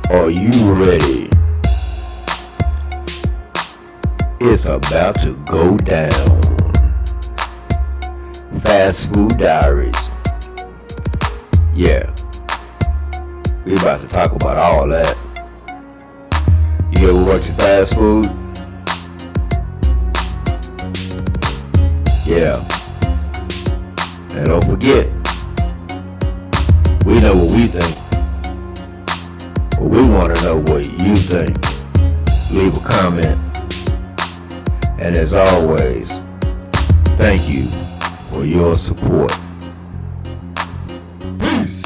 Are you ready? It's about to go down. Fast Food Diaries. Yeah, we about to talk about all that. You ever worked at fast food? Yeah. And don't forget, we know what we think, but we want to know what you think. Leave a comment. And as always, thank you for your support. Peace.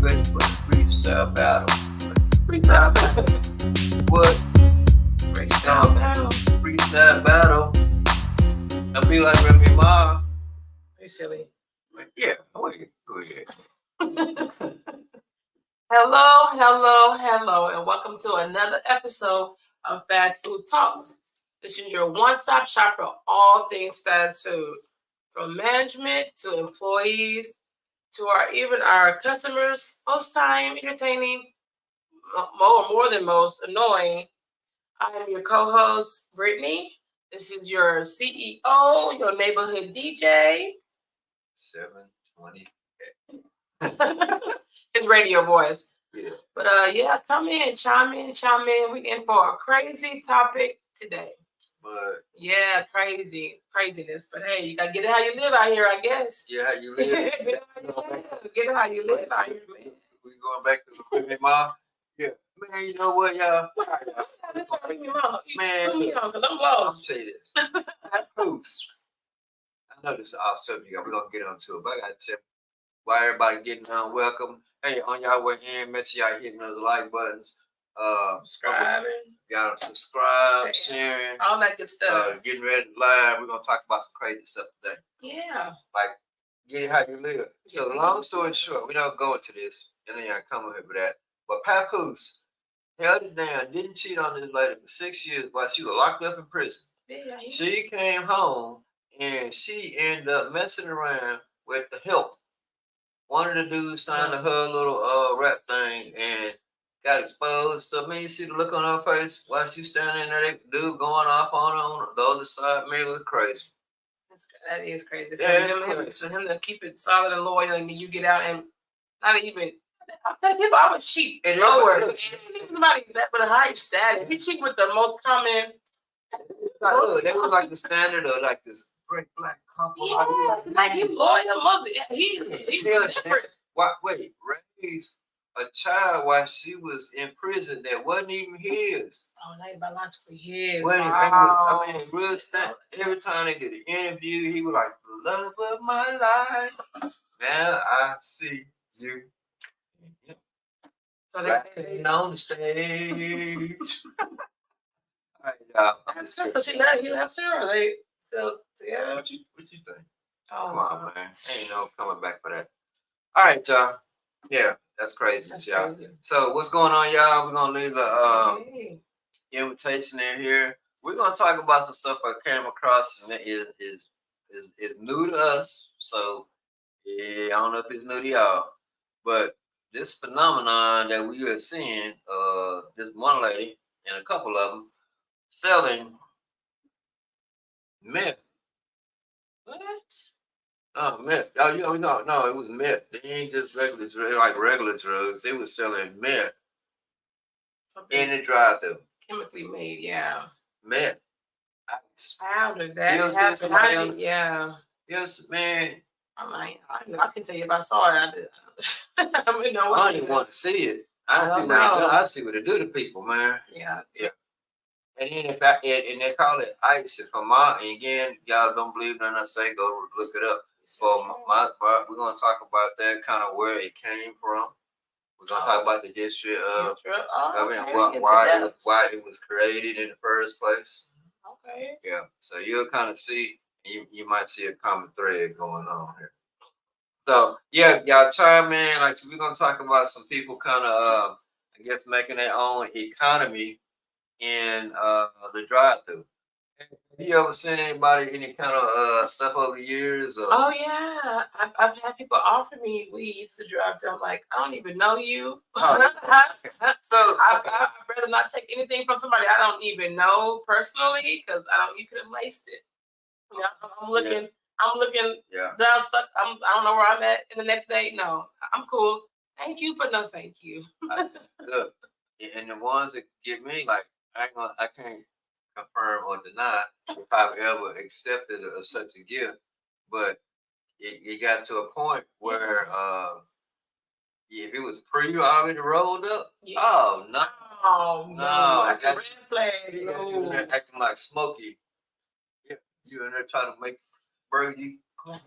Ready for the freestyle battle. Freestyle battle. What? Freestyle battle. Freestyle battle. I'll be like Remy Ma. Hey, silly. Yeah, go ahead. Hello, and welcome to another episode of Fast Food Talks. This is your one-stop shop for all things fast food, from management to employees to even our customers. Most time entertaining, more than most annoying. I am your co-host Brittany. This is your CEO, your neighborhood DJ. 720. His radio voice. Yeah. But yeah, come in, chime in. We in for a crazy topic today. But yeah, craziness. But hey, you gotta get it how you live out here, I guess. Yeah, how you live. Get it how you live out here, man. We going back to the Remy Ma. Yeah. Man, you know what, y'all? Let's bring me on. Man, Put me on, because I'm lost. I'll tell you this. Proofs. I know this is our subject. We're going to get onto it. But I got to say, why everybody getting on, welcome. Hey, on y'all way in, make sure y'all hitting those like buttons. Subscribing. Y'all subscribe, sharing. All that good stuff. Getting ready to live. We're going to talk about some crazy stuff today. Yeah. Like, get it how you live. So, long story short, we don't go into this. And then y'all come over here for that. But Papoose held it down, didn't cheat on this lady for 6 years while she was locked up in prison. Yeah, she came home and she ended up messing around with the help. One of the dudes signed to her little rap thing and got exposed. So man, you see the look on her face while she's standing there, that dude going off on the other side, man, it was crazy. That is crazy. Yeah, for him to keep it solid and loyal, and then you get out and not even. I tell people I would cheat and lower. It ain't nobody that but a higher status. You cheat with the most common. Look, they were like the standard of like this great black couple. Yeah, like he loyal mother. He's different. Wait, raised a child while she was in prison that wasn't even his. Oh, not biologically his. Wow. I mean, real stuff. Every time they did an interview, he was like, "The love of my life. Now I see you." So they on the stage. All right, so he left her, or they still together? What you think? Oh, come on, man. Ain't no coming back for that. All right, y'all. Yeah, that's crazy, y'all. Crazy. So what's going on, y'all? We're gonna leave the invitation in here. We're gonna talk about some stuff I came across, and it is new to us. So yeah, I don't know if it's new to y'all, but this phenomenon that we are seeing, this one lady and a couple of them selling meth. What? Oh, meth. Oh, you know, no, it was meth. They ain't just regular drugs, like regular drugs. They was selling meth in the drive-thru. Chemically made, yeah. meth. How did that You ever seen happen? somebody How on- did, yeah. Yes, man. I'm like, I can tell you if I saw it, I did. I mean, no, I don't even want to see it. I see what it do to people, man. Yeah. And then and they call it ice. If I'm out, and again, y'all don't believe nothing I say, go look it up. So we're gonna talk about that kind of where it came from. We're gonna talk about the history of why it was created in the first place. Okay. Yeah. So you'll kind of see, you might see a common thread going on here. So yeah, y'all chime in. Like, so we're gonna talk about some people kind of, I guess, making their own economy in the drive-through. Have you ever seen any kind of stuff over the years? Oh yeah, I've had people offer me weed to drive through. I'm like, I don't even know you. Oh. So I'd rather not take anything from somebody I don't even know personally, because you could have laced it. You know, I'm looking Yeah. down stuck. I don't know where I'm at. And the next day, no, I'm cool. Thank you, but no, thank you. Look, and the ones that get me, like, I can't confirm or deny if I've ever accepted such a gift, but it got to a point where if it was already rolled up, oh no, that's a red flag. You're there acting like Smokey. You're in there trying to make Brandi. Come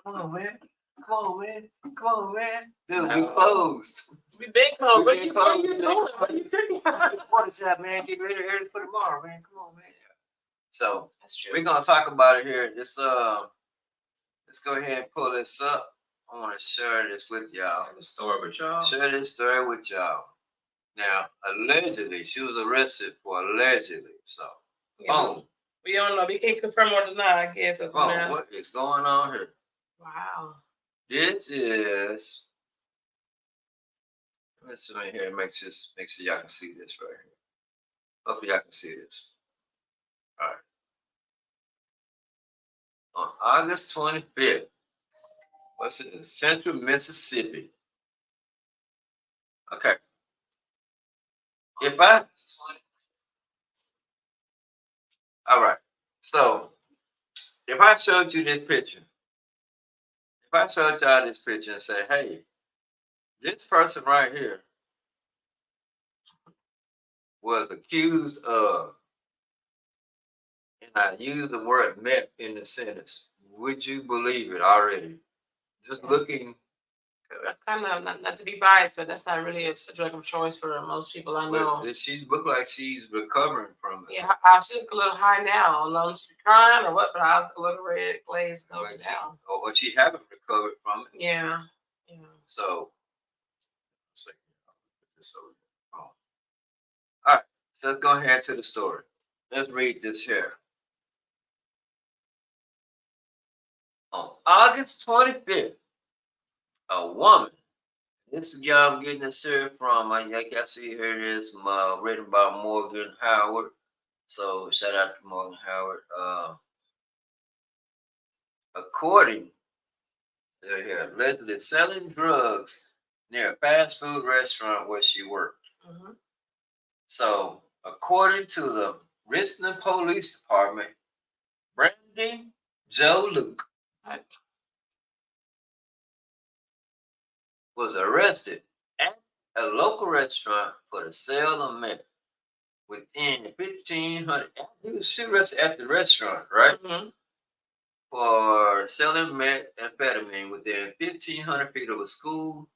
on, man. Come on, man. Dude, we closed. We been closed. What are you closed, doing? What are you cooking? What is that, man? Get ready for tomorrow, man. Come on, man. So That's true. we're gonna talk about it here. Let's go ahead and pull this up. I want to share this with y'all. Share this story with y'all. Now, allegedly, she was arrested for allegedly. So, boom. We don't know. We can't confirm or deny, I guess. What is going on here? Wow. This is. Let's zoom in here. Make sure y'all can see this right here. Hope y'all can see this. All right. On August 25th, what's it? Central Mississippi. Okay. All right. So, if I showed you this picture, if I showed y'all this picture and say, hey, this person right here was accused of, and I use the word meth in the sentence, would you believe it already? Just looking. That's kind of not to be biased, but that's not really a drug of choice for most people I know. She looked like she's recovering from it. Yeah, she look a little high now. I don't know if she's crying or what, but I was a little red glazed over now. Or she haven't recovered from it. Yeah. So, let's see. Put this over here. All right, so let's go ahead to the story. Let's read this here. On August 25th, a woman, this is y'all I'm getting this here from, like I see here it is written by Morgan Howard. So shout out to Morgan Howard. According to here, allegedly selling drugs near a fast food restaurant where she worked. Mm-hmm. So according to the Richland Police Department, Brandi Lo Juke was arrested at a local restaurant for the sale of meth within 1,500. She was arrested at the restaurant, right? Mm-hmm. For selling methamphetamine within 1,500 feet of a school,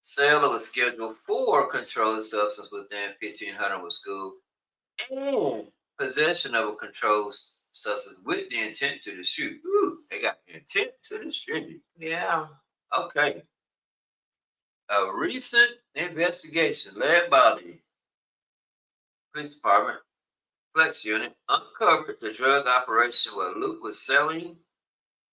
sale of a Schedule 4 controlled substance within 1,500 of a school, and possession of a controlled substance with the intent to distribute. Ooh, they got intent to distribute. Yeah. Okay. A recent investigation led by the police department flex unit uncovered the drug operation where Luke was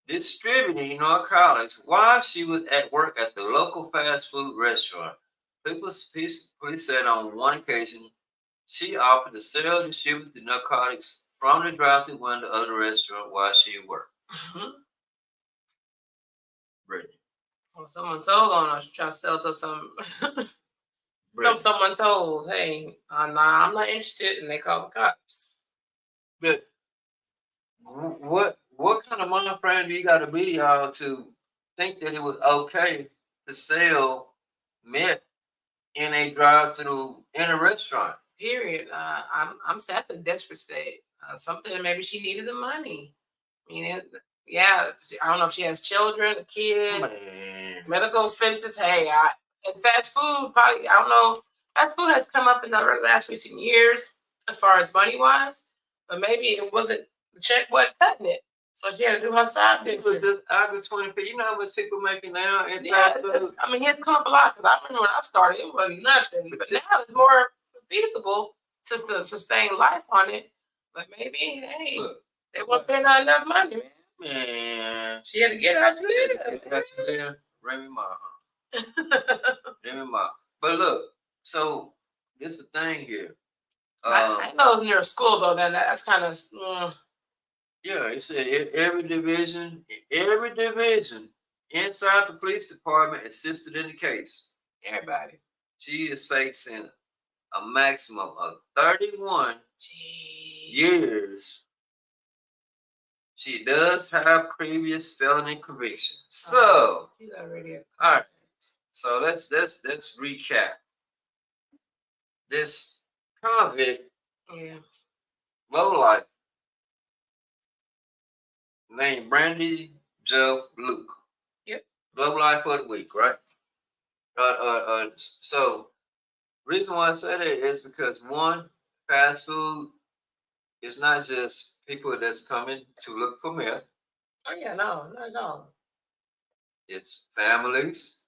distributing narcotics while she was at work at the local fast food restaurant. Police said on one occasion she offered to sell and distribute the narcotics from the drive-thru window of the restaurant while she worked. Mm-hmm. Brittany. Well, someone told on her to try to sell to some Someone told, hey, nah, I'm not interested, and they call the cops. But what kind of mind frame do you got to be, y'all, to think that it was okay to sell meth in a drive-through in a restaurant? Period. I'm sad in a desperate state. Something maybe she needed the money. I mean, I don't know if she has children, a kid, medical expenses. Hey, and fast food probably. I don't know. Fast food has come up in the last recent years as far as money wise, but maybe it wasn't the check wasn't cutting it, so she had to do her side business. It was just August 25th. You know how much people making now? Yeah, I mean, it's come up a lot because I remember when I started, it wasn't nothing, but now it's more feasible to sustain life on it. But maybe, hey, they weren't paying her enough money, man. Man, she had to get out. She lived. Remy Ma, huh? Remy Ma. But look, so this is the thing here. I know it's near a school though. That's kind of. Yeah, it said every division inside the police department assisted in the case. Everybody. She is facing a maximum of 31 years. She does have previous felony convictions. So, she's already all right. So let's recap. This convict, lowlife, named Brandi Lo Juke. Yep. Lowlife of the week, right? So reason why I say that is because one, fast food is not just people that's coming to look for meth. Oh yeah, no. It's families,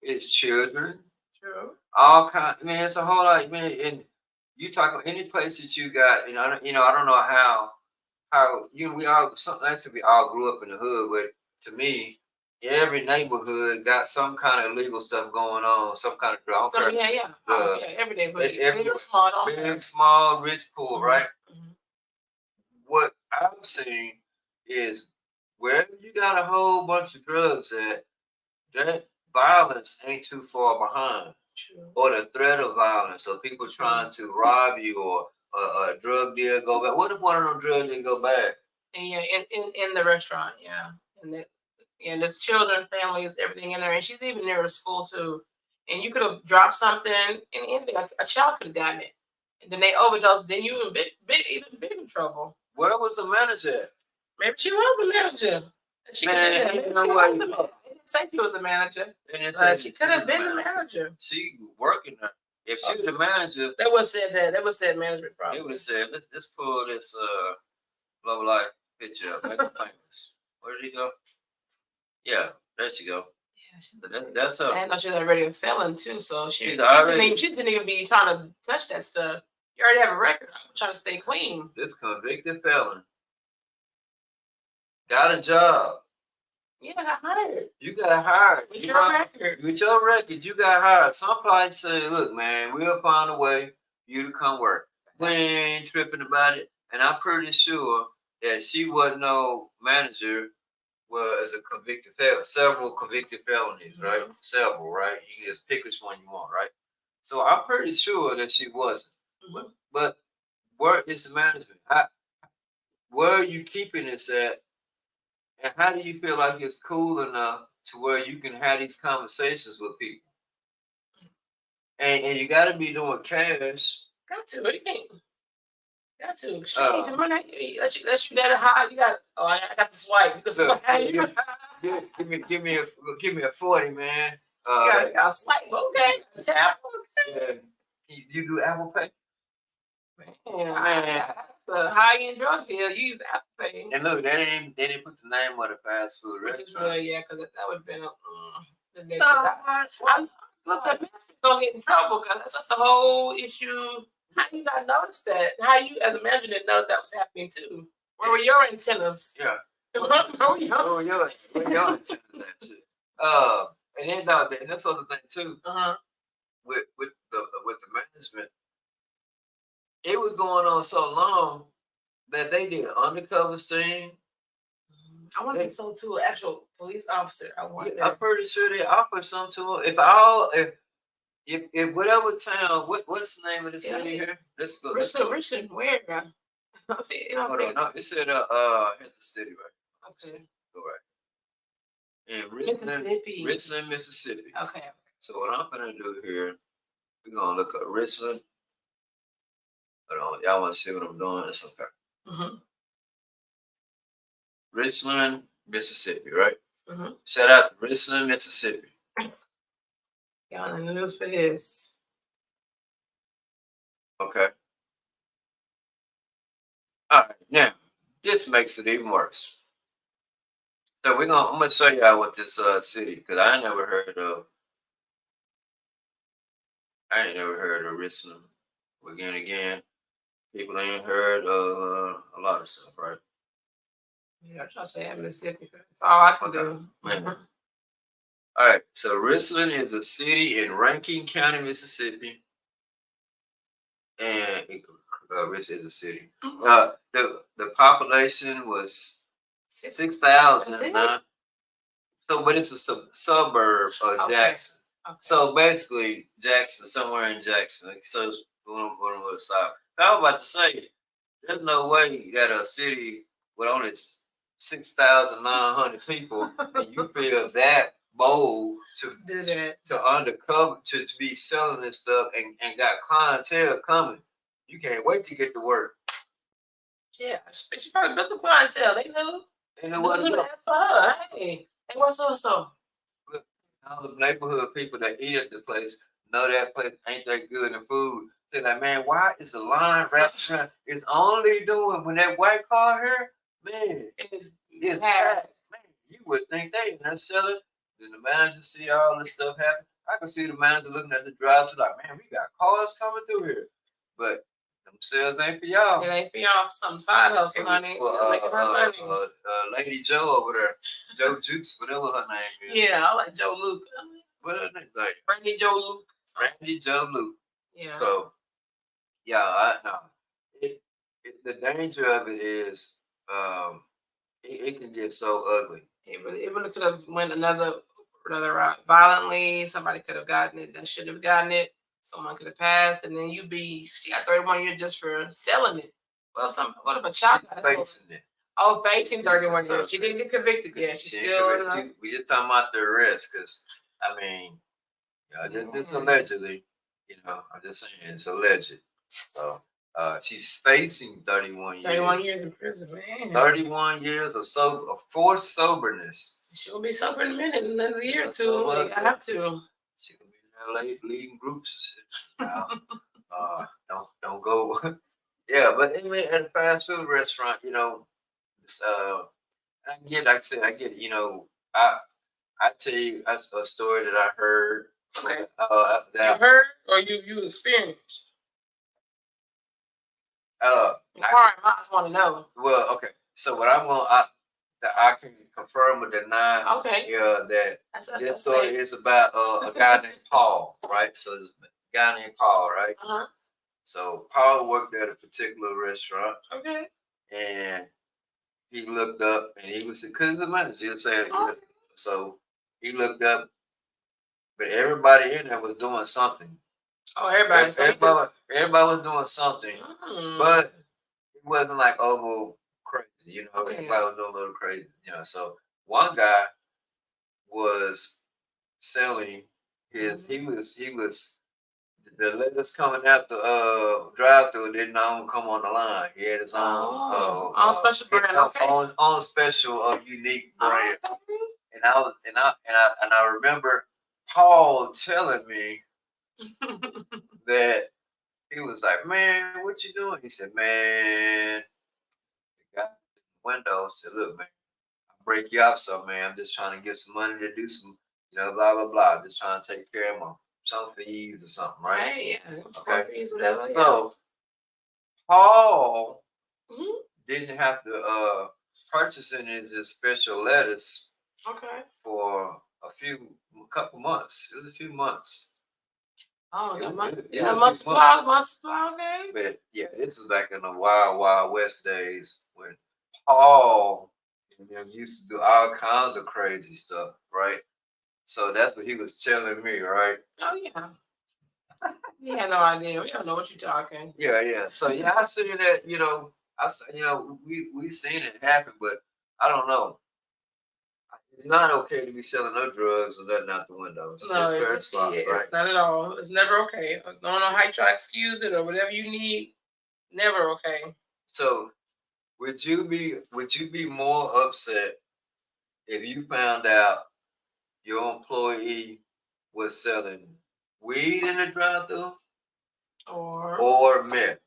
it's children. True. All kind. I mean, it's a whole lot. Man, and you talk about any place that you got. I don't know how we all we all grew up in the hood, but to me, every neighborhood got some kind of illegal stuff going on, some kind of drug. Yeah. Every neighborhood, big or small, big, small, rich, poor, right? Mm-hmm. What I've seen is wherever you got a whole bunch of drugs at, that violence ain't too far behind. True. Or the threat of violence, or people trying to rob you, or a drug deal go bad. What if one of them drugs didn't go bad? And yeah, in the restaurant, yeah, and there's children, families, everything in there, and she's even near a school too. And you could have dropped something, and a child could have gotten it, and then they overdosed. Then you in even bigger trouble. Where was the manager at? Maybe she was the manager. She didn't say she was the manager. She could have been the manager. She working there. If she was the manager, they would have said that. They would have said management problem. They would have said, let's pull this low life picture up, make it famous. Where did he go? Yeah, there she go. Yeah, that's her. I know she's already a felon too, so she didn't even be trying to touch that stuff. You already have a record. I'm trying to stay clean. This convicted felon got a job. Yeah, got hired. You got hired. With your record. With your record, you got hired. Some place say, look, man, we'll find a way for you to come work. We ain't tripping about it. And I'm pretty sure that she wasn't no manager, was a convicted felon. Several convicted felonies, right? Mm-hmm. Several, right? You can just pick which one you want, right? So I'm pretty sure that she wasn't. Mm-hmm. But where is the management? Where are you keeping this at? And how do you feel like it's cool enough to where you can have these conversations with people? And you got to be doing cash. Got to. What do you think? Got to exchange the money. Let you let it high. You got. Oh, I got the swipe because give me a 40, man. You got a swipe. Okay. Tap. Okay. Yeah. You do Apple Pay? Man. A high-end drug deal. You use Apple Pay. And look, they didn't put the name of the fast food restaurant. Yeah, because that would have been look, the master gonna get in trouble because that's just the whole issue. How you not notice that? How you, as a manager, didn't know that was happening too? Where were your antennas? Yeah. Where were your antennas at shit? And then and that's other thing too. With the management. It was going on so long that they did an undercover sting. I want to be so to an actual police officer. I'm pretty sure they offered some to him. if whatever town, what's the name of the city here? Let's go. Richmond, where? I see, you know, Hold on, no, it said hit the city right. okay. Go right. In Richland, Mississippi. Okay. So what I'm gonna do here, we're gonna look at Richland. Hold on, y'all want to see what I'm doing? It's okay. Mm-hmm. Richland, Mississippi, right? Mm-hmm. Shout out to Richland, Mississippi. Y'all in the news for this. Okay. All right, now this makes it even worse. So I'm gonna show y'all what this city, because I ain't never heard of Richland. Again, people ain't heard of a lot of stuff, right? Yeah, I'm trying to say Mississippi. All I can do. All right, so Richland is a city in Rankin County, Mississippi, and Rich is a city. The population was 6,000. So, but it's a suburb of Jackson. Okay. So basically, Jackson, somewhere in Jackson. So it's going to the south. I was about to say, there's no way that a city with only 6,900 people, and you feel that bold to do that, to undercover, to be selling this stuff, and got clientele coming. You can't wait to get to work. Yeah, she probably built the clientele. They knew. They knew what to ask for her. Hey, what's so? Look, all the neighborhood people that eat at the place know that place ain't that good in food. Say like, man, why is the line wrapped around? It's only doing when that white car here, man. It's packed. Man, you would think they in there selling. Then the manager see all this stuff happen. I can see the manager looking at the drive-thru like, man, we got cars coming through here. But them sales ain't for y'all. It ain't for y'all. Some side hustle, honey. Making her money. Lady Joe over there, Joe Jukes, whatever her name is. Yeah, I like Joe Luke. What her name like? Brandi Joe Luke. Brandi Joe Luke. Yeah. So, yeah, I know. The danger of it is, it can get so ugly. It really could have went another route violently. Somebody could have gotten it that shouldn't have gotten it. Someone could have passed, and then she got 31 years just for selling it. Well, what if a child got facing it? Oh, facing 31 years. She didn't get convicted yet. She's still. We just talking about the arrest, because I mean, just allegedly. I'm just saying it's alleged. So she's facing 31 years. 31 years in prison, man. 31 years of forced soberness. She'll be sober in a minute, in another year or two. I have to. She will be in there leading groups. Don't go. Yeah, but anyway, at a fast food restaurant, I get, like I said, I get, I tell you a story that I heard. Okay. You heard or you experienced? I just want to know. Well, okay. So what I can confirm or deny. Okay. Yeah, that this story is about a guy named Paul, right? So it's a guy named Paul, right? Uh-huh. So Paul worked at a particular restaurant. Okay. And he looked up, and he was, because the manager, he was saying, so he looked up, but everybody in there was doing something. Oh, everybody. Everybody was doing something, but it wasn't like over crazy, Everybody was doing a little crazy, So one guy was selling his. He was. The lettuce coming out the drive-thru didn't come on the line. He had his own special brand, on special unique brand. And I remember Paul telling me that he was like, man, what you doing? He said, man, the guy at the window said, look, man, I'll break you off some, man. I'm just trying to get some money to do some, blah, blah, blah. Just trying to take care of some fees or something, right? Right, yeah. Okay. Fees, whatever. So Paul didn't have to purchase any of his special lettuce. Okay. For a couple months. It was a few months. Oh, month supply, okay. But yeah, this is back in the Wild Wild West days when Paul used to do all kinds of crazy stuff, right? So that's what he was telling me, right? Oh yeah. We had no idea. We don't know what you're talking. Yeah. So yeah, I've seen that. We seen it happen, but I don't know. It's not okay to be selling no drugs or nothing out the windows. No, It's fair it's spot, right? not at all. It's never okay. I don't know how you try to excuse it or whatever you need. Never okay. So would you be more upset if you found out your employee was selling weed in the drive-thru or meth?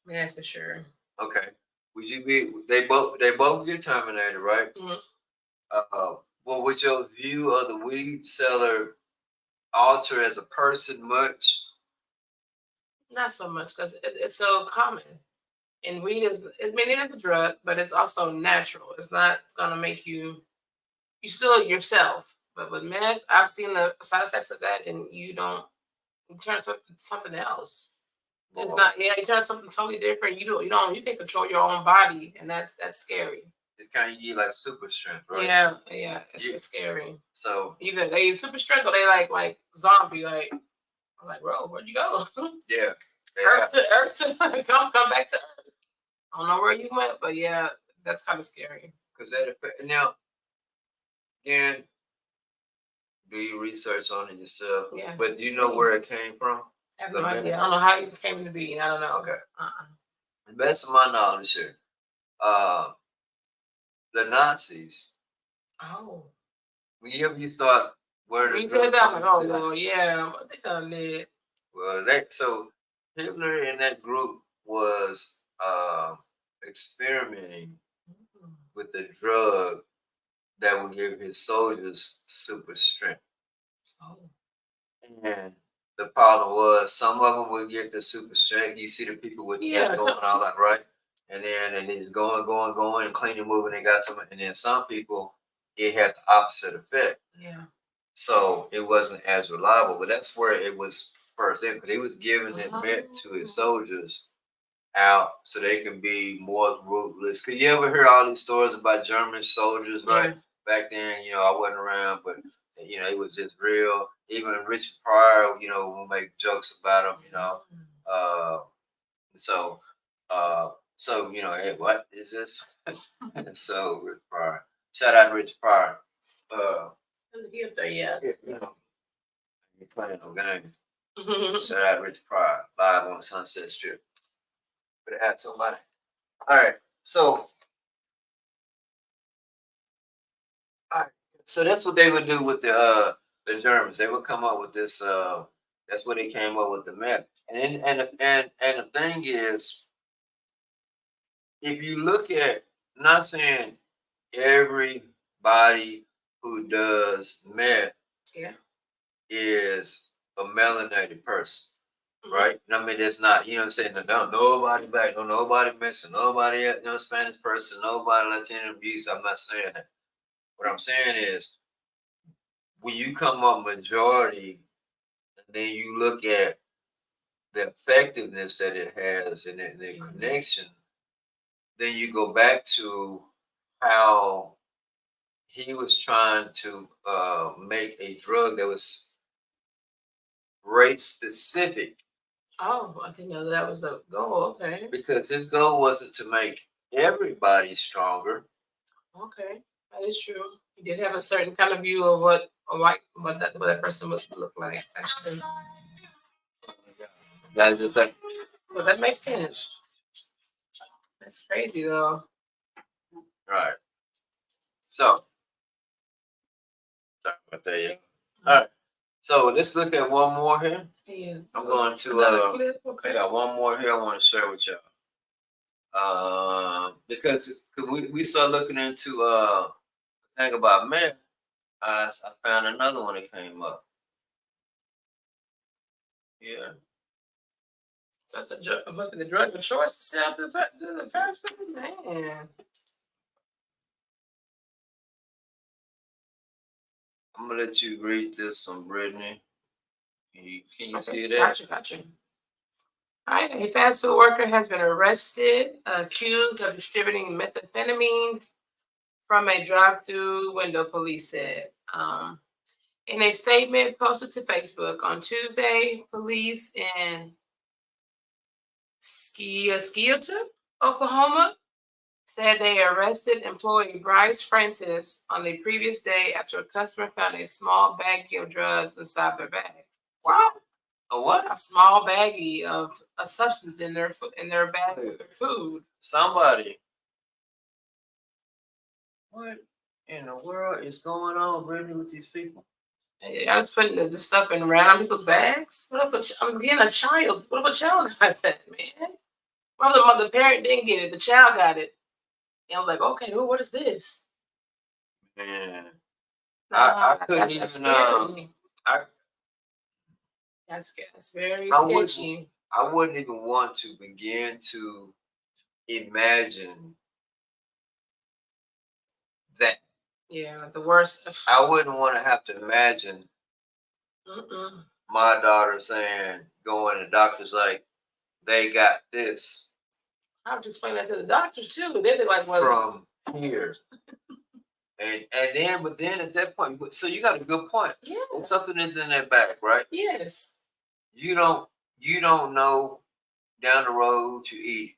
Yeah, for sure. Okay. Would you be? They both get terminated, right? Mm-hmm. Well, would your view of the weed seller alter as a person much? Not so much because it's so common. And weed is, I mean, it is a drug, but it's also natural. It's not, it's going to make you still yourself. But with meth, I've seen the side effects of that, and you turn something else. It's not, yeah, you turn something totally different. You can control your own body, and that's scary. It's kind of you like super strength, right? Yeah, it's scary. So either they super strength or they like zombie. Like I'm like, bro, where'd you go? yeah, Earth to come back to Earth. I don't know where you went, but yeah, that's kind of scary. because now again, do your research on it yourself. Yeah, but do you know where it came from? I have no idea. I don't know how it came to be. I don't know. Okay. The best of my knowledge here, the Nazis. Oh. Whenever you start where you said that, I'm like, oh Lord, yeah, what they done did. Well, so Hitler and that group was experimenting with the drug that would give his soldiers super strength. Oh. And the problem was some of them would get the super strength. You see the people with going all that, right? And he's going, and clean and moving. They got some, and then some people it had the opposite effect. Yeah. So it wasn't as reliable. But that's where it was first in, because he was giving it meant to his soldiers out so they can be more ruthless. Cause you ever hear all these stories about German soldiers, right? Back then, I wasn't around, but it was just real. Even Richard Pryor, will make jokes about him, hey, what is this? So Rich Pryor, shout out to Richard Pryor. He up there, yeah. You're playing no game. Shout out to Richard Pryor, live on Sunset Strip. But it had somebody. All right, so that's what they would do with the Germans. They would come up with this. That's what they came up with the meth. And the thing is, if you look at, I'm not saying everybody who does meth is a melanated person. Right? I mean, there's not, what I'm saying? Nobody black, nobody missing, nobody, Spanish person, nobody Latino abuse. I'm not saying that. What I'm saying is, when you come up majority, and then you look at the effectiveness that it has and the connection, then you go back to how he was trying to make a drug that was race specific. Oh, I didn't know that was the goal. Okay. Because his goal wasn't to make everybody stronger. Okay, that is true. He did have a certain kind of view of what that person would look like. Actually, that's just like. Well, that makes sense. That's crazy though. Right. So, sorry about that. Yeah. All right. So let's look at one more here. Yeah. I'm going to okay. I got one more here I want to share with y'all. Because we start looking into the thing about meth, I found another one that came up. Yeah. That's the drug of choice to sell to the fast food, man. I'm gonna let you read this one, Brittany. Can you see that? Gotcha. All right, a fast food worker has been arrested, accused of distributing methamphetamine from a drive-through window, police said. In a statement posted to Facebook on Tuesday, police in Skiatook, Oklahoma, said they arrested employee Bryce Francis on the previous day after a customer found a small baggie of drugs inside their bag. Wow. A what? A small baggie of a substance in their bag with their food. Somebody. What in the world is going on, Brandi, with these people? I was putting the stuff in random people's bags. What if I'm getting a child? What if a child got that, man? What if the parent didn't get it? The child got it. And I was like, okay, well, what is this? Man, I couldn't even. That's very sketchy. I wouldn't even want to begin to imagine that. Yeah, the worst. I wouldn't want to have to imagine my daughter saying, going to doctors like, they got this. I would explain that to the doctors too. They're like, well, from here. And then at that point, so you got a good point. Yeah. Something is in that bag, right? Yes. You don't know down the road to eat,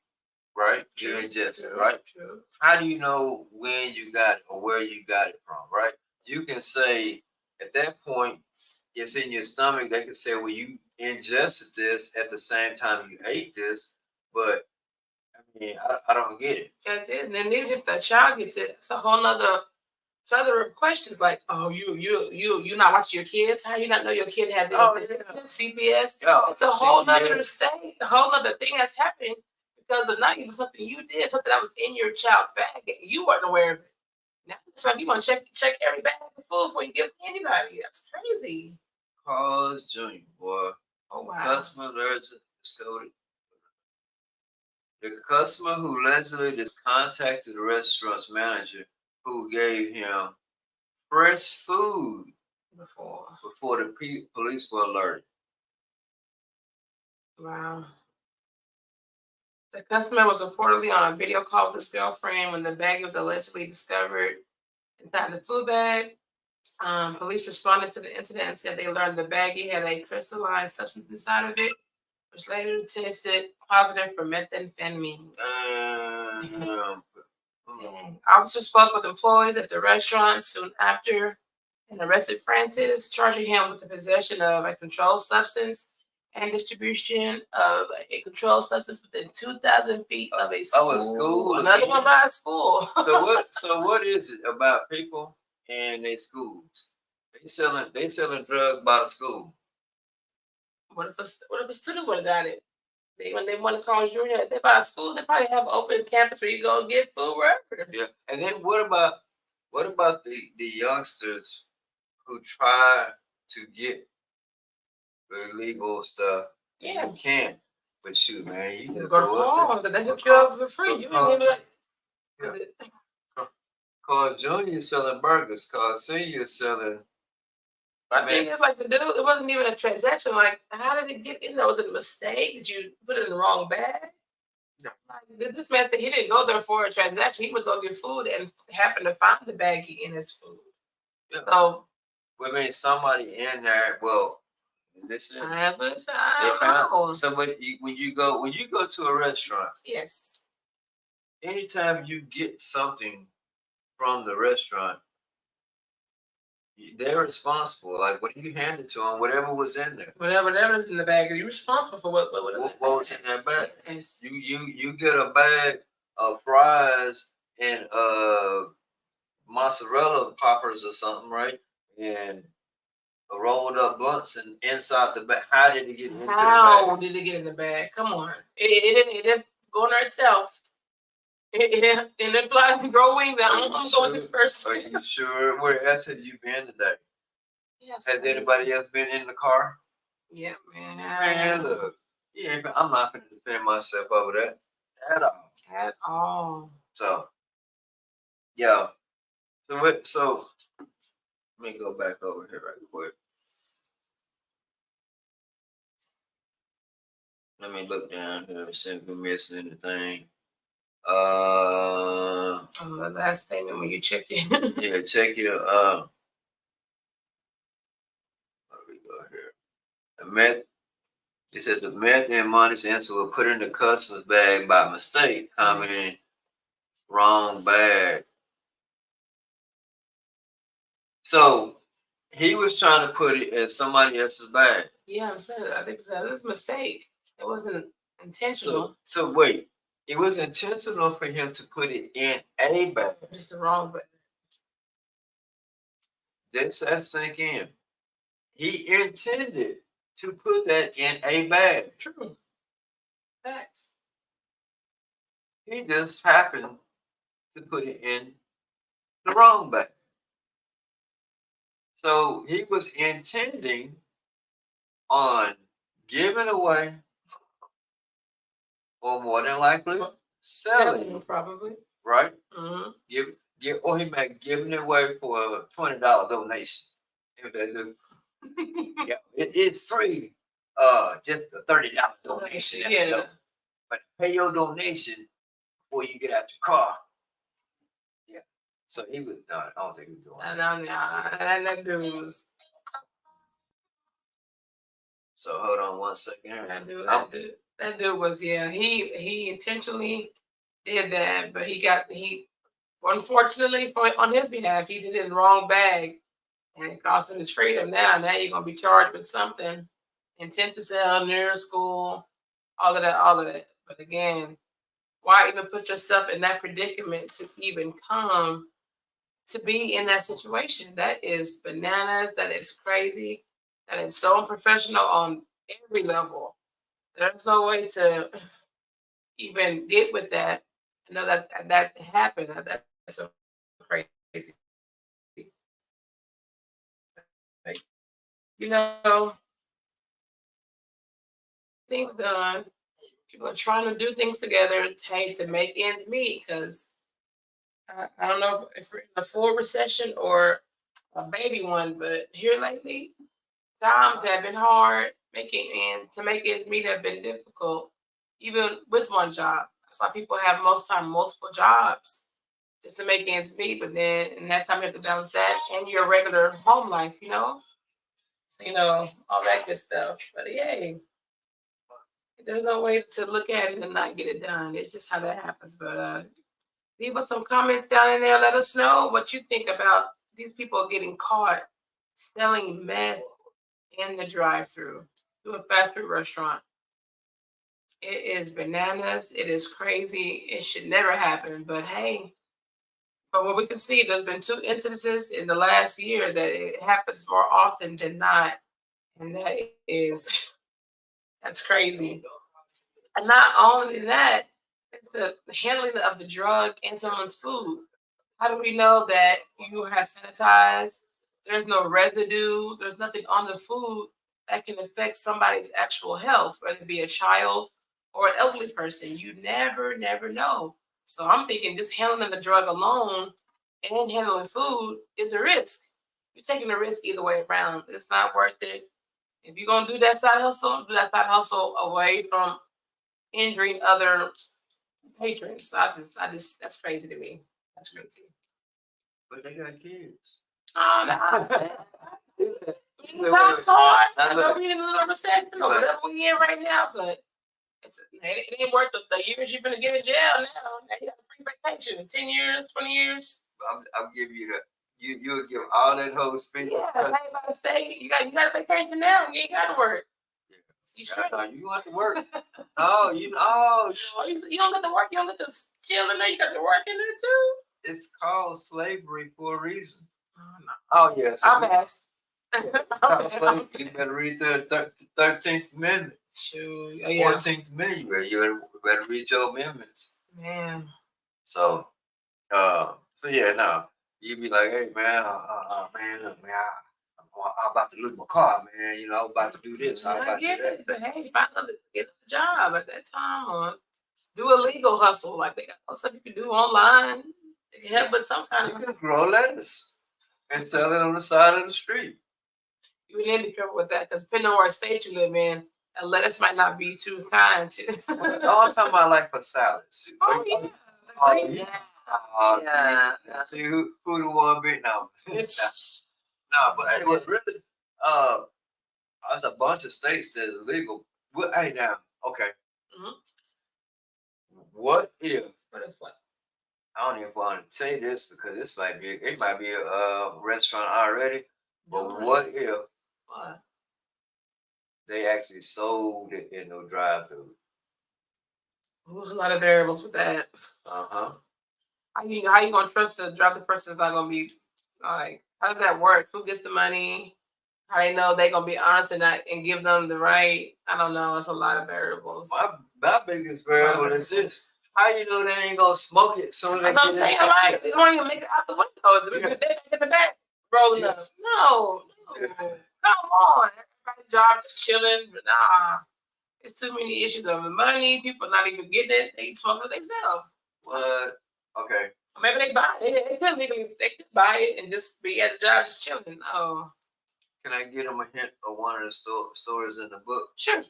right? True. You ingest it, right? True. How do you know when you got it or where you got it from, right? You can say at that point, it's in your stomach. They can say, well, you ingested this at the same time you ate this, but I mean, I don't get it. That's it. And then even if the child gets it, it's a whole nother questions like, oh, you not watching your kids? How you not know your kid had this? Oh, CPS. Yeah, it's a whole nother state, a whole nother thing that's happening because of not even something you did, something that was in your child's bag and you weren't aware of it. Now it's like you want to check every bag of food before you give it to anybody. That's crazy. Carl's Jr., boy. Oh wow. Customer allegedly discovered. The customer who allegedly just contacted the restaurant's manager who gave him fresh food before the police were alerted. Wow. The customer was reportedly on a video call with his girlfriend when the bag was allegedly discovered inside the food bag. Police responded to the incident and said they learned the baggie had a crystalline substance inside of it, which later tested positive for methamphetamine. Officers spoke with employees at the restaurant soon after and arrested Francis, charging him with the possession of a controlled substance and distribution of a controlled substance within 2,000 feet of a school. Oh, a school. Another one by a school. So what is it about people and their schools? They selling drugs by the school. What if a student would have got it? When they want to call Junior, they by a school, they probably have open campus where you go get food wherever. Yeah. And then what about the youngsters who try to get the illegal stuff? Yeah. You can't. But shoot, man, you just go to calls and they hook you up for free. You ain't even Cause Junior selling burgers, cause Senior selling. I think it's like the dude, it wasn't even a transaction. Like, how did it get in there? Was it a mistake? Did you put it in the wrong bag? No. Like, this man said he didn't go there for a transaction. He was going to get food and happened to find the baggie in his food. Yeah. So, I mean, somebody in there. Well, is this it? I don't know. Somebody when you go to a restaurant. Yes. Anytime you get something from the restaurant, they're responsible. Like when you hand it to them, whatever was in there, whatever was in the bag, you're responsible for what was in that bag. Yes. You get a bag of fries and mozzarella poppers or something, right? And rolled up blunts and inside the bag. How did it get into the bag? How did it get in the bag? Come on, it didn't go in there itself. And then fly and grow wings. I'm going with this person. Are you sure? Where else have you been today? Yes. Has anybody else been in the car? Yeah, man. Man, look. Yeah, I'm not going to defend myself over that at all. At all. So, yeah. So let me go back over here right quick. Let me look down here and see if we're missing anything. The last statement when you check it. Yeah, check your The meth. He said the meth and money sensor were put in the customer's bag by mistake, commenting wrong bag. So he was trying to put it in somebody else's bag. Yeah, I'm saying I think so. This is a mistake. It wasn't intentional. So wait, it was intentional for him to put it in a bag. Just the wrong bag. Let's that sink in. He intended to put that in a bag. True. Facts. He just happened to put it in the wrong bag. So he was intending on giving away, or more than likely selling, probably. right? Mm-hmm. Or he might giving it away for a $20 donation. If they do. Yeah, it's free. Just a $30 donation. Yeah. But pay your donation before you get out your car. Yeah. So he was. No, I don't think he was doing that. That dude was. So hold on one second. That dude was. Yeah. He intentionally did that, but he unfortunately on his behalf he did it in the wrong bag, and it cost him his freedom. Now you're gonna be charged with something, intent to sell, near school, all of that. But again, why even put yourself in that predicament to even come to be in that situation? That is bananas. That is crazy. That is so unprofessional on every level. There's no way to even get with that. I know that happened. That's so crazy. Like, things done. People are trying to do things together to make ends meet, because I don't know if we're in a full recession or a baby one, but here lately, times have been hard. To make ends meet have been difficult, even with one job. That's why people have most time multiple jobs just to make ends meet. But then in that time you have to balance that and your regular home life, So all that good stuff. But yay. There's no way to look at it and not get it done. It's just how that happens. But leave us some comments down in there. Let us know what you think about these people getting caught selling meth in the drive-thru to a fast food restaurant. It is bananas. It is crazy. It should never happen. But hey, from what we can see, there's been 2 instances in the last year that it happens more often than not. And that's crazy. And not only that, it's the handling of the drug in someone's food. How do we know that you have sanitized? There's no residue. There's nothing on the food that can affect somebody's actual health, whether it be a child or an elderly person. You never know. So I'm thinking just handling the drug alone and handling food is a risk. You're taking a risk either way around. It's not worth it. If you're gonna do that side hustle, do that side hustle away from injuring other patrons. I just that's crazy to me. That's crazy. But they got kids. Oh, time's hard. I know we're in a little recession or whatever we're in right now, but it ain't worth the years you're gonna get in jail now. Now you got a free vacation, 10 years, 20 years. I'll give you that. You'll give all that whole speech. Yeah, I ain't about to say you got a vacation now. You ain't got to work. Yeah. You sure? No, you want to work. No, you don't get to work. You don't get to chill in there. You got to work in there too. It's called slavery for a reason. Oh, no. Oh yes. I'll pass. You better read the 13th Amendment. Sure. Oh, yeah. 14th Amendment. You better read your amendments. Man. So yeah, no. You be like, hey man, I'm about to lose my car, man. I'm about to do this. I get it, but hey, get a job at that time, or do a legal hustle like they got stuff you can do online. It can help with some kind of. You can grow lettuce and sell it on the side of the street. You need to be careful with that, because depending on what state you live in, a lettuce might not be too kind to. No, I'm talking about like for salads. Oh yeah. Yeah. See who the one bit now. No, but anyway, really, there's a bunch of states that is legal. Hey, now, okay. Mhm. What if? What if what? I don't even want to say this because it might be a restaurant already. But No. what if What? they actually sold it in no drive-through? There's a lot of variables with that. Uh-huh. How you gonna trust the person's not gonna be like? How does that work? Who gets the money? How they know they gonna be honest and give them the right? I don't know. It's a lot of variables. My biggest variable is this. How you know they ain't gonna smoke it soon as they I'm not get saying in? like they don't even make it out the window. They back in the back rolling Yeah. up. No. Come on. Everybody's job just chilling. But nah. It's too many issues of the money. People not even getting it. They talking to themselves. What? Okay. Maybe they buy it. They could buy it and just be at the job just chilling. No. Can I give them a hint of one of the stories in the book? Sure.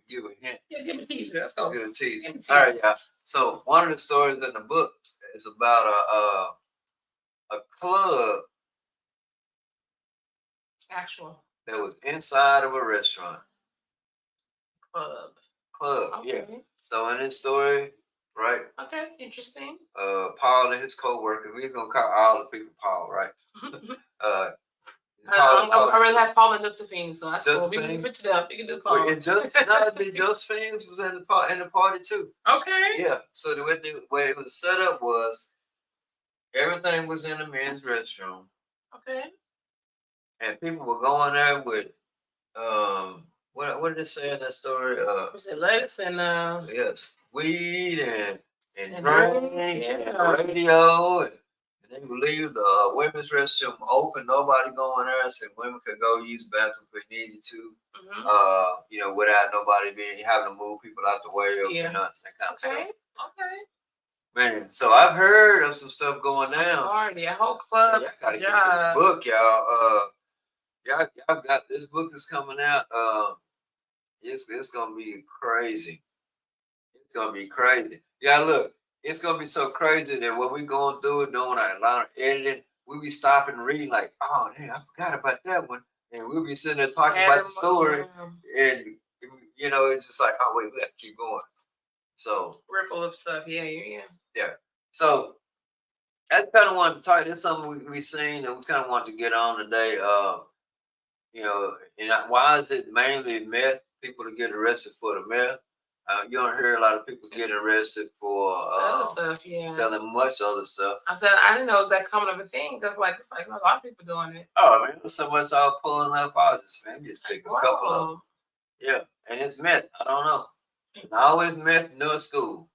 Give a hint. Yeah, give me tease. Let's go. Give a tease. Give me tease. All right, y'all. So one of the stories in the book is about a club Actual that was inside of a restaurant. Club, okay. yeah. So in this story, right? Okay, interesting. Paul and his co-worker, we're gonna call all the people Paul, right? I really have Paul and Josephine, so that's cool. We can Josephine. switch it up. You can do Paul. And Josephine was in the party too. Okay. Yeah. So the way it was set up was everything was in the men's restroom. Okay. And people were going there with what did it say in that story? Was it lettuce and yes, weed and drink drinks, and radio and they would leave the women's restroom open, nobody going there, so women could go use the bathroom if they needed to. Without nobody having to move people out the way or that kind of stuff. Okay. Man, so I've heard of some stuff going down. Party, a whole club. Y'all gotta get this book, y'all. Y'all got this book that's coming out. It's gonna be crazy. It's gonna be crazy. Yeah, look, it's gonna be so crazy that when we going through it, doing a lot of editing, we be stopping and reading like, oh, damn, I forgot about that one, and we'll be sitting there talking about the story, and it's just like, oh wait, we have to keep going. So ripple of stuff, yeah. So that's kind of wanted to talk. That's something we seen and we kind of wanted to get on today. Why is it mainly meth? People to get arrested for the meth. You don't hear a lot of people getting arrested for other stuff, selling much other stuff. I said I didn't know it was that common of a thing because it's like a lot of people doing it. Oh man, so much all pulling up. I was just pick a couple of them. Yeah, and it's meth. I don't know. Always meth, no school.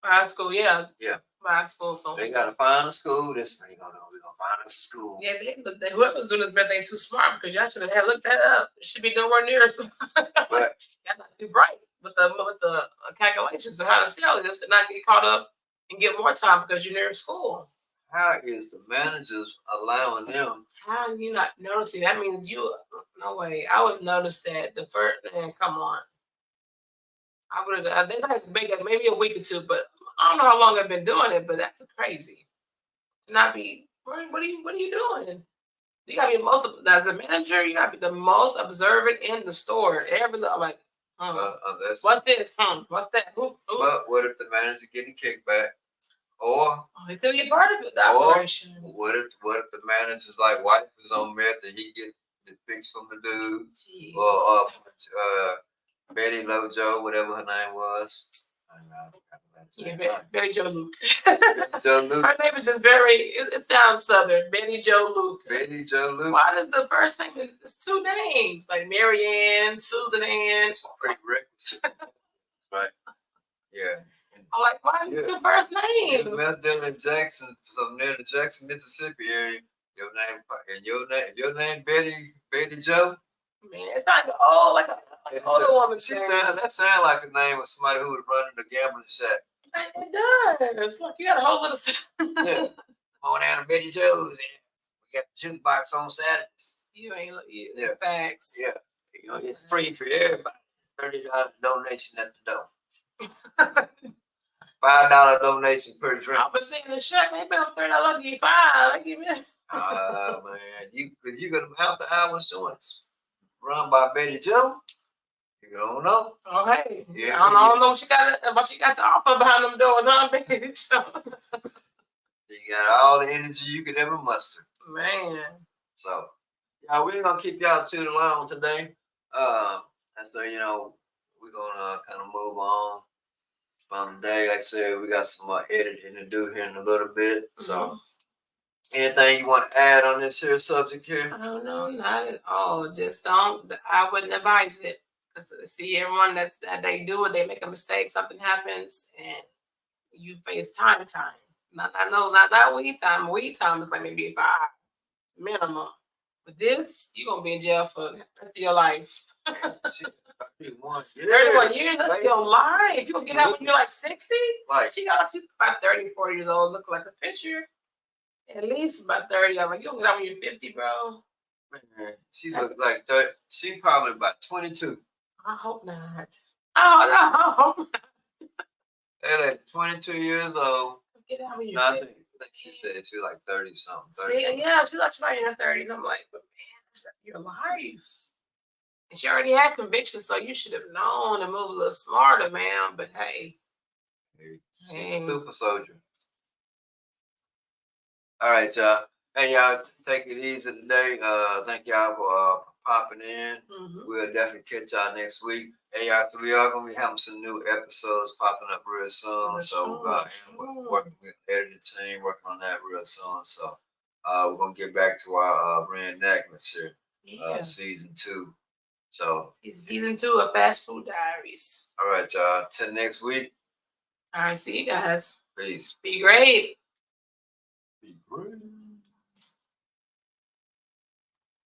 High school, yeah. High school, so they gotta find a school. This thing gonna know. We're gonna find a school. Yeah, whoever's doing this meth ain't too smart because y'all should have looked that up. It should be nowhere near us. But y'all not too bright with the calculations of how to sell this and not get caught up and get more time because you're near school. How is the managers allowing them? How are you not noticing? That means no way. I would notice that the first man. Come on. I would have. They like maybe a week or two, but I don't know how long I've been doing it. But that's crazy. Not be. What are you doing? You gotta be as a manager. You gotta be the most observant in the store. Like, what's this? What's that? Who? But what if the manager getting kickback? Or it could be part of it. The operation. What if the manager's like wife is on meth and he get the fix from the dude? Jeez. Or Betty Lo Juke, whatever her name was. Betty Jo Luke. Betty Jo Luke. Her name is just it sounds southern. Betty Jo Luke. Betty Jo Luke. Why does the first name it's two names? Like Mary Ann, Susan Ann. It's prerequisite. Right. Yeah. I'm like, why are two first names? Meth dealer in Jackson, so near the Jackson, Mississippi area. Your name Betty Jo? Man, it's like like an older woman. That sounds like the name of somebody who would run in the gambling shack. It does. Like you got a whole little. Yeah. Come on down to Betty Jo's. We got the jukebox on Saturdays. You ain't facts. Yeah. It's free for everybody. $30 donation at the door. $5 donation per drink. I was saying the shack, maybe I'm $30. I'll give you $5. I give you. Man, you're gonna have the hours joints. run by Betty Joe? You don't know. Oh, hey. Yeah, I don't know what she got to offer behind them doors, huh, bitch? You got all the energy you could ever muster. Man. So, yeah, we ain't gonna keep y'all too long today. And so, you know, we're gonna kind of move on from today. Like I said, we got some more editing to do here in a little bit. So, anything you want to add on this here subject here? Oh, no, not at all. Just don't, I wouldn't advise it. Because see, everyone that they do it, they make a mistake, something happens, and you face time. Not weed time. Weed time is like maybe 5 minimum. But this, you're gonna be in jail for the rest of your life. 31 years, that's your life. You'll get out when you're like 60. Like, she's about 30, 40 years old, look like a picture. At least about 30. I'm like, you'll get out when you're 50, bro. Man, she looks like 30. She probably about 22. I hope not. Oh no. They're like 22 years old. Get out when you're I 50. think she said she was like 30 something. 30 See, yeah, she's like in her 30s. I'm like, but man, that's your life. And she already had convictions, so you should have known and move a little smarter, man. But hey. Super soldier. All right, y'all. Hey, y'all, take it easy today. Thank y'all for popping in. We'll definitely catch y'all next week. Hey, y'all, so we are going to be having some new episodes popping up real soon. So we're working with the editing team, working on that real soon. So we're going to get back to our reenactments here, season 2. So it's season 2 of Fast Food Diaries. All right, y'all. Till next week. All right, see you guys. Peace. Be great. Be great.